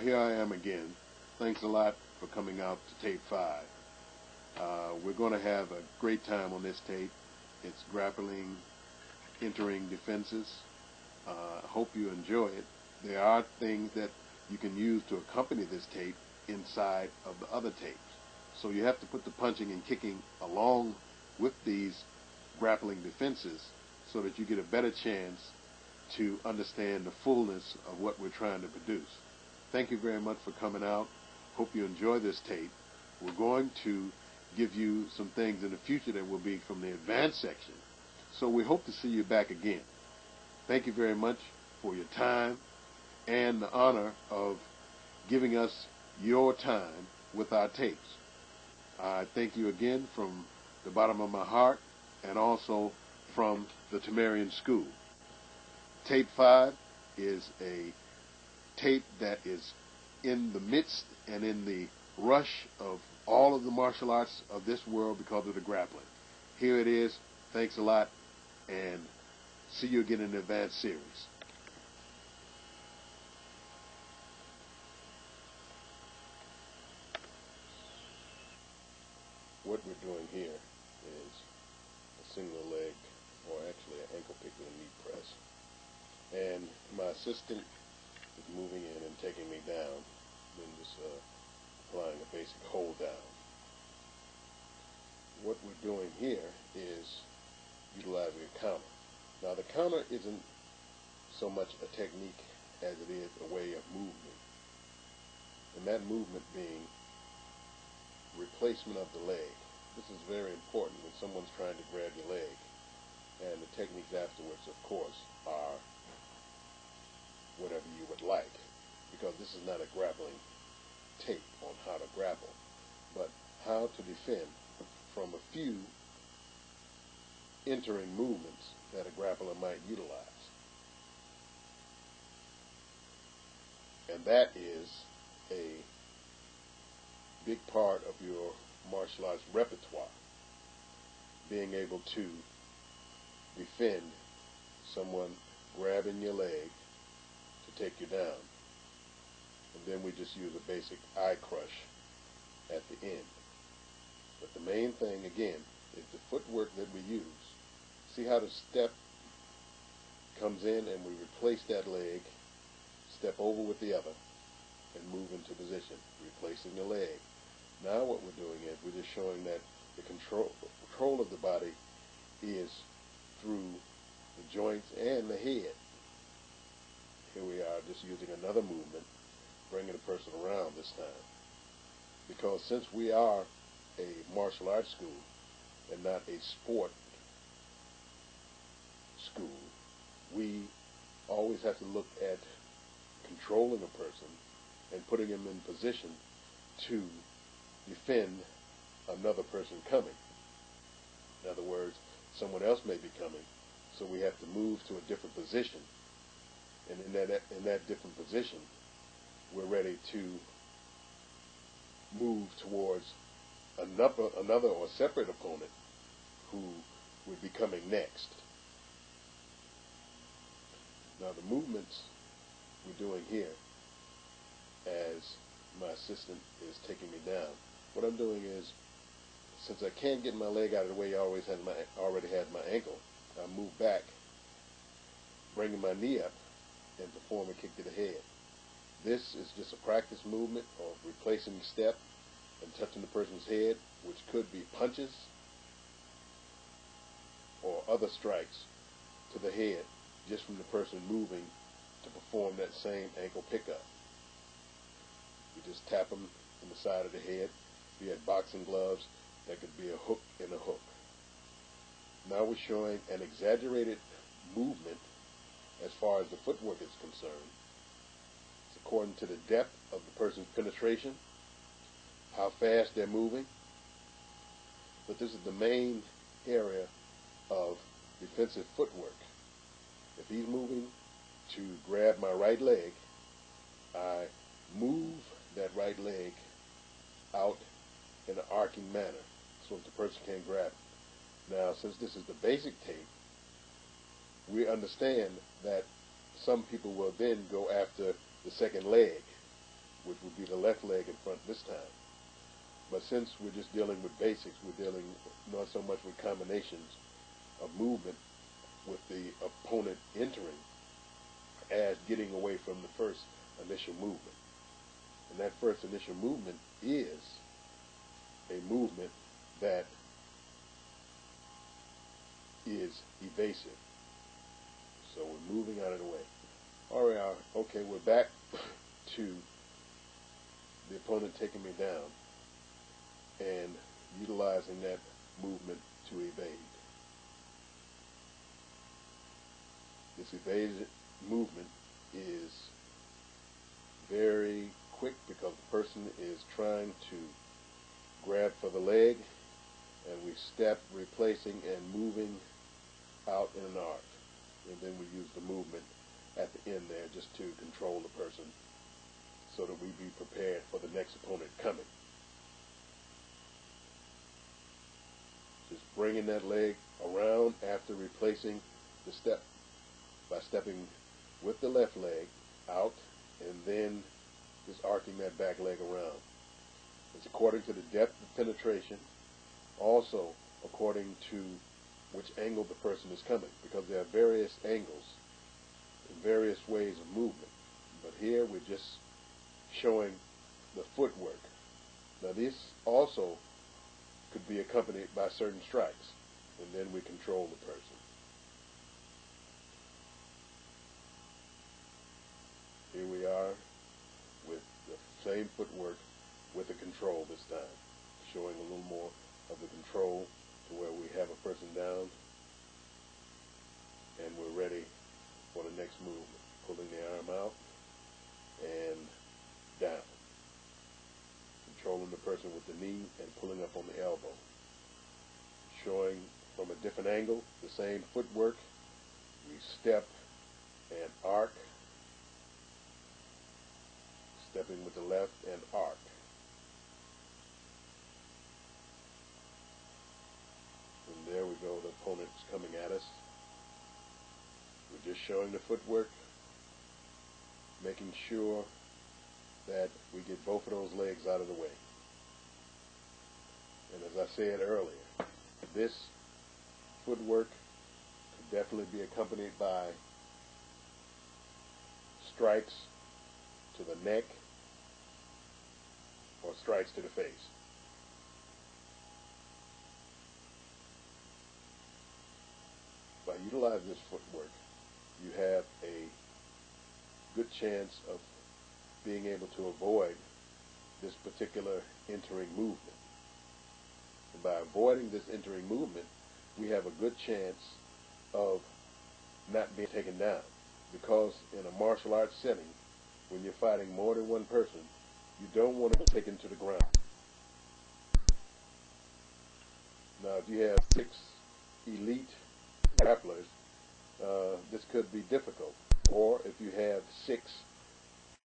here I am again. Thanks a lot for coming out to tape 5. We're going to have a great time on this tape. It's grappling, entering defenses. Hope you enjoy it. There are things that you can use to accompany this tape inside of the other tapes. So you have to put the punching and kicking along with these grappling defenses so that you get a better chance to understand the fullness of what we're trying to produce. Thank you very much for coming out. Hope you enjoy this tape. We're going to give you some things in the future that will be from the advanced section. So we hope to see you back again. Thank you very much for your time and the honor of giving us your time with our tapes. I thank you again from the bottom of my heart and also from the Ta-Merrian School. Tape 5 is a tape that is in the midst and in the rush of all of the martial arts of this world because of the grappling. Here it is. Thanks a lot, and see you again in the advanced series. What we're doing here is a single leg, or actually an ankle pick with a knee press. And my assistant is moving in and taking me down, then just applying a basic hold down. What we're doing here is utilizing a counter. Now the counter isn't so much a technique as it is a way of movement. And that movement being replacement of the leg. This is very important when someone's trying to grab your leg. And the techniques afterwards, of course, are whatever you would like, because this is not a grappling tape on how to grapple, but how to defend from a few entering movements that a grappler might utilize. And that is a big part of your martial arts repertoire, being able to defend someone grabbing your leg to take you down. And then we just use a basic eye crush at the end. But the main thing, again, is the footwork that we use. See how the step comes in and we replace that leg, step over with the other, and move into position, replacing the leg. Now what we're doing is we're just showing that the control of the body is through the joints and the head. Here we are just using another movement, bringing the person around this time. Because since we are a martial arts school and not a sport school, we always have to look at controlling a person and putting him in position to defend another person coming. In other words, someone else may be coming, so we have to move to a different position. And in that different position, we're ready to move towards another or separate opponent who would be coming next. Now the movements we're doing here, as my assistant is taking me down, what I'm doing is, since I can't get my leg out of the way I already had my ankle, I move back, bringing my knee up, and perform a kick to the head. This is just a practice movement of replacing the step and touching the person's head, which could be punches or other strikes to the head just from the person moving to perform that same ankle pickup. You just tap them in the side of the head. If you had boxing gloves, that could be a hook and a hook. Now we're showing an exaggerated movement as far as the footwork is concerned. It's according to the depth of the person's penetration, how fast they're moving. But this is the main area of defensive footwork. If he's moving to grab my right leg, I move that right leg out in an arcing manner so that the person can't grab it. Now, since this is the basic tape, we understand that some people will then go after the second leg. which would be the left leg in front this time. But since we're just dealing with basics, we're dealing not so much with combinations of movement with the opponent entering as getting away from the first initial movement. And that first initial movement is a movement that is evasive. So we're moving out of the way. All right, okay, we're back to the opponent taking me down and utilizing that movement to evade. This evaded movement is very quick because the person is trying to grab for the leg, and we step, replacing and moving out in an arc. And then we use the movement at the end there just to control the person so that we be prepared for the next opponent coming. Just bringing that leg around after replacing the step by stepping with the left leg out and then just arcing that back leg around. It's according to the depth of penetration, also according to which angle the person is coming, because there are various angles and various ways of movement. But here we're just showing the footwork. Now this also could be accompanied by certain strikes, and then we control the person. Here we are with the same footwork with the control this time, showing a little more of the control to where we have a person down and we're ready for the next movement. Pulling the arm out and down. Controlling the person with the knee and pulling up on the elbow. Showing from a different angle the same footwork. We step and arc. Stepping with the left and arc. And there we go, the opponent's coming at us. We're just showing the footwork, making sure that we get both of those legs out of the way. And as I said earlier, this footwork could definitely be accompanied by strikes to the neck or strikes to the face. By utilizing this footwork, you have a good chance of being able to avoid this particular entering movement. And by avoiding this entering movement, we have a good chance of not being taken down. Because in a martial arts setting, when you're fighting more than one person, you don't want to be taken to the ground. Now, if you have 6 elite grapplers, this could be difficult. Or if you have 6